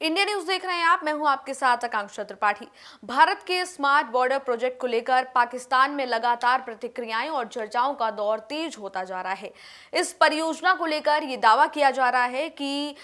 India news देख रहे हैं आप। मैं हूं आपके साथ आकांक्षा त्रिपाठी। भारत के स्मार्ट बॉर्डर प्रोजेक्ट को लेकर पाकिस्तान में लगातार प्रतिक्रियाएं और चर्चाओं का दौर तेज होता जा रहा है। इस परियोजना को लेकर यह दावा किया जा रहा है कि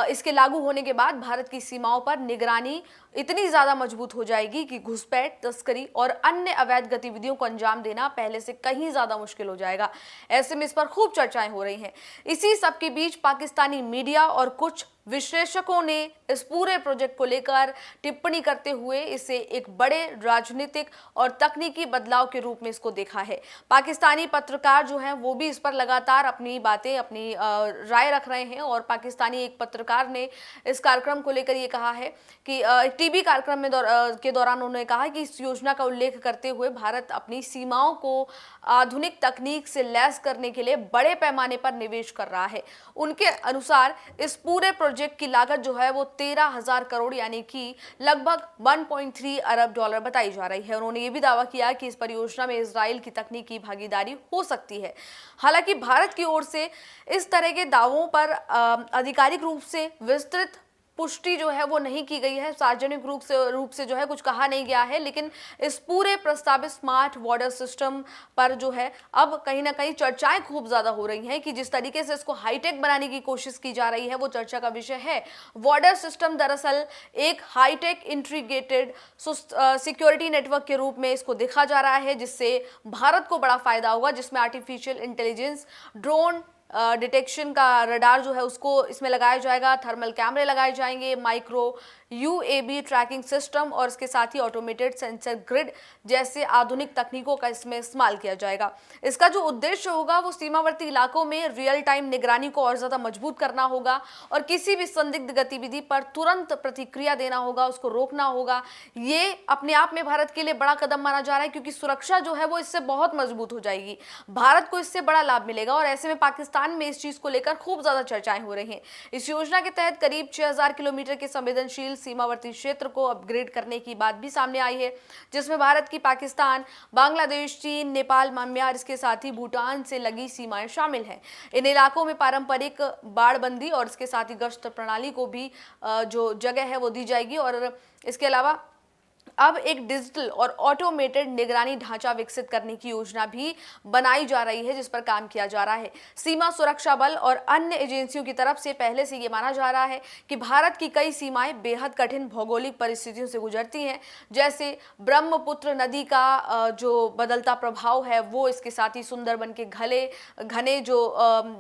इसके लागू होने के बाद भारत की सीमाओं पर निगरानी इतनी ज्यादा मजबूत हो जाएगी कि घुसपैठ, तस्करी और अन्य अवैध गतिविधियों को अंजाम देना पहले से कहीं ज्यादा मुश्किल हो जाएगा। ऐसे में इस पर खूब चर्चाएं हो रही हैं। इसी सब के बीच पाकिस्तानी मीडिया और कुछ विश्लेषकों ने इस पूरे प्रोजेक्ट को लेकर टिप्पणी करते हुए इसे एक बड़े राजनीतिक और तकनीकी बदलाव के रूप में इसको देखा है। पाकिस्तानी पत्रकार जो हैं वो भी इस पर लगातार अपनी बातें, अपनी राय रख रहे हैं और पाकिस्तानी एक पत्रकार ने इस कार्यक्रम को लेकर ये कहा है कि टीवी कार्यक्रम में के दौरान उन्होंने कहा कि इस योजना का उल्लेख करते हुए भारत अपनी सीमाओं को आधुनिक तकनीक से लैस करने के लिए बड़े पैमाने पर निवेश कर रहा है। उनके अनुसार इस पूरे प्रोजेक्ट की लागत जो है वो 13,000 करोड़ यानी कि लगभग 1.3 अरब डॉलर बताई जा रही है। उन्होंने ये भी दावा किया कि इस परियोजना में इजराइल की तकनीकी भागीदारी हो सकती है। हालांकि भारत की ओर से इस तरह के दावों पर आधिकारिक रूप से विस्तृत पुष्टि जो है वो नहीं की गई है। सार्वजनिक रूप से जो है कुछ कहा नहीं गया है। लेकिन इस पूरे प्रस्तावित स्मार्ट बॉर्डर सिस्टम पर जो है अब कहीं ना कहीं चर्चाएं खूब ज्यादा हो रही हैं कि जिस तरीके से इसको हाईटेक बनाने की कोशिश की जा रही है वो चर्चा का विषय है। बॉर्डर सिस्टम दरअसल एक हाईटेक इंटीग्रेटेड सिक्योरिटी नेटवर्क के रूप में इसको देखा जा रहा है, जिससे भारत को बड़ा फायदा होगा, जिसमें आर्टिफिशियल इंटेलिजेंस, ड्रोन डिटेक्शन का रडार जो है उसको इसमें लगाया जाएगा, थर्मल कैमरे लगाए जाएंगे, माइक्रो यूएवी ट्रैकिंग सिस्टम और इसके साथ ही ऑटोमेटेड सेंसर ग्रिड जैसे आधुनिक तकनीकों का इसमें इस्तेमाल किया जाएगा। इसका जो उद्देश्य होगा वो सीमावर्ती इलाकों में रियल टाइम निगरानी को और ज्यादा मजबूत करना होगा और किसी भी संदिग्ध गतिविधि पर तुरंत प्रतिक्रिया देना होगा, उसको रोकना होगा। ये अपने आप में भारत के लिए बड़ा कदम माना जा रहा है क्योंकि सुरक्षा जो है वो इससे बहुत मजबूत हो जाएगी। भारत को इससे बड़ा लाभ मिलेगा और ऐसे में पाकिस्तान में इस चीज को लेकर खूब ज्यादा चर्चाएं हो रही हैं। इस योजना के तहत करीब 6,000 किलोमीटर के संवेदनशील सीमावर्ती क्षेत्र को अपग्रेड करने की बात भी सामने आई है, जिसमें भारत की पाकिस्तान, बांग्लादेश, चीन, नेपाल, म्यांमार, इसके साथ ही भूटान से लगी सीमाएं शामिल हैं। इन इलाकों में पारंपरिक बाड़बंदी और इसके साथ ही गश्त प्रणाली को भी जो जगह है वो दी जाएगी और इसके अलावा अब एक डिजिटल और ऑटोमेटेड निगरानी ढांचा विकसित करने की योजना भी बनाई जा रही है, जिस पर काम किया जा रहा है। सीमा सुरक्षा बल और अन्य एजेंसियों की तरफ से पहले से ये माना जा रहा है कि भारत की कई सीमाएं बेहद कठिन भौगोलिक परिस्थितियों से गुजरती हैं, जैसे ब्रह्मपुत्र नदी का जो बदलता प्रभाव है वो, इसके साथ ही सुंदरबन के घने जो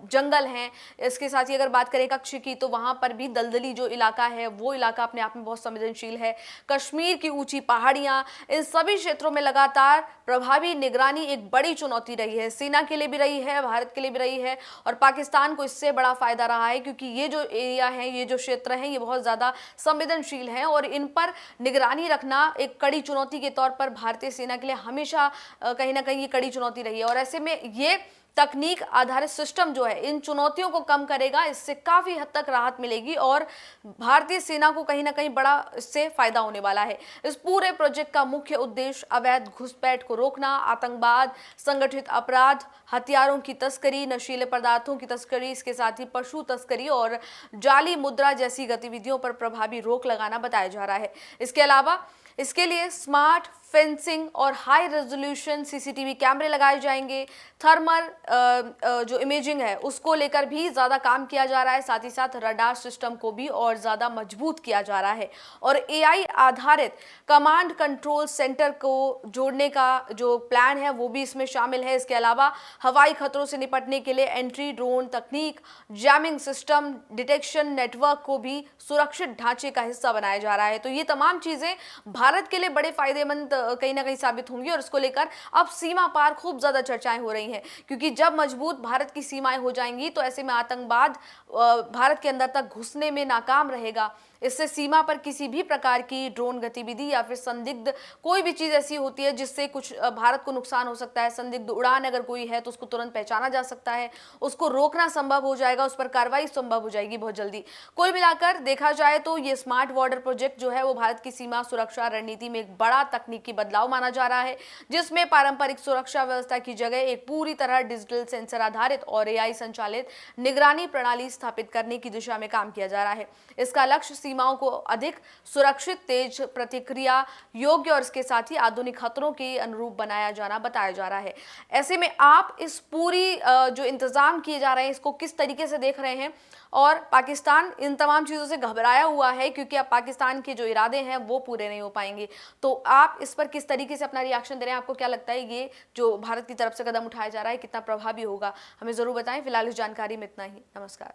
जंगल हैं, इसके साथ ही अगर बात करें कच्छ की तो वहां पर भी दलदली जो इलाका है वो इलाका अपने आप में बहुत संवेदनशील है। कश्मीर की ऊंची पहाड़ियां, इन सभी क्षेत्रों में लगातार प्रभावी निगरानी एक बड़ी चुनौती रही है। सेना के लिए भी रही है, भारत के लिए भी रही है और पाकिस्तान को इससे बड़ा फायदा रहा है क्योंकि ये जो एरिया है, ये जो क्षेत्र हैं, ये बहुत ज्यादा संवेदनशील हैं और इन पर निगरानी रखना एक कड़ी चुनौती के तौर पर भारतीय सेना के लिए हमेशा कहीं ना कहीं ये कड़ी चुनौती रही है और ऐसे में ये तकनीक आधारित सिस्टम जो है इन चुनौतियों को कम करेगा। इससे काफी हद तक राहत मिलेगी और भारतीय सेना को कहीं ना कहीं बड़ा इससे फायदा होने वाला है। इस पूरे प्रोजेक्ट का मुख्य उद्देश्य अवैध घुसपैठ को रोकना, आतंकवाद, संगठित अपराध, हथियारों की तस्करी, नशीले पदार्थों की तस्करी, इसके साथ ही पशु तस्करी और जाली मुद्रा जैसी गतिविधियों पर प्रभावी रोक लगाना बताया जा रहा है। इसके अलावा इसके लिए स्मार्ट फेंसिंग और हाई रेजोल्यूशन सीसीटीवी कैमरे लगाए जाएंगे। थर्मल जो इमेजिंग है उसको लेकर भी ज्यादा काम किया जा रहा है, साथ ही साथ रडार सिस्टम को भी और ज्यादा मजबूत किया जा रहा है और एआई आधारित कमांड कंट्रोल सेंटर को जोड़ने का जो प्लान है वो भी इसमें शामिल है। इसके अलावा हवाई खतरों से निपटने के लिए एंट्री ड्रोन तकनीक, जैमिंग सिस्टम, डिटेक्शन नेटवर्क को भी सुरक्षित ढांचे का हिस्सा बनाया जा रहा है। तो ये तमाम चीजें भारत के लिए बड़े फायदेमंद कहीं ना कहीं साबित होंगी और इसको लेकर अब सीमा पार खूब ज्यादा चर्चाएं हो रही हैं क्योंकि जब मजबूत भारत की सीमाएं हो जाएंगी तो ऐसे में आतंकवाद भारत के अंदर तक घुसने में नाकाम रहेगा। इससे सीमा पर किसी भी प्रकार की ड्रोन गतिविधि या फिर संदिग्ध कोई भी चीज ऐसी होती है जिससे कुछ भारत को नुकसान हो सकता है, संदिग्ध उड़ान अगर कोई है तो उसको तुरंत पहचाना जा सकता है, उसको रोकना संभव हो जाएगा, उस पर कार्रवाई संभव हो जाएगी बहुत जल्दी। कुल मिलाकर देखा जाए तो ये स्मार्ट बॉर्डर प्रोजेक्ट जो है वो भारत की सीमा सुरक्षा रणनीति में एक बड़ा तकनीकी तकनीकी बदलाव माना जा रहा है, जिसमें पारंपरिक सुरक्षा व्यवस्था की जगह एक पूरी तरह डिजिटल सेंसर आधारित और एआई संचालित निगरानी प्रणाली स्थापित करने की दिशा में काम किया जा रहा है। इसका लक्ष्य सीमाओं को अधिक सुरक्षित, तेज प्रतिक्रिया योग्य और इसके साथ ही आधुनिक खतरों के अनुरूप बनाया जाना बताया जा रहा है। ऐसे में आप इस पूरी जो इंतजाम किए जा रहे हैं इसको किस तरीके से देख रहे हैं? और पाकिस्तान इन तमाम चीज़ों से घबराया हुआ है क्योंकि अब पाकिस्तान के जो इरादे हैं वो पूरे नहीं हो पाएंगे। तो आप इस पर किस तरीके से अपना रिएक्शन दे रहे हैं? आपको क्या लगता है ये जो भारत की तरफ से कदम उठाया जा रहा है कितना प्रभावी होगा? हमें ज़रूर बताएं। फिलहाल इस जानकारी में इतना ही। नमस्कार।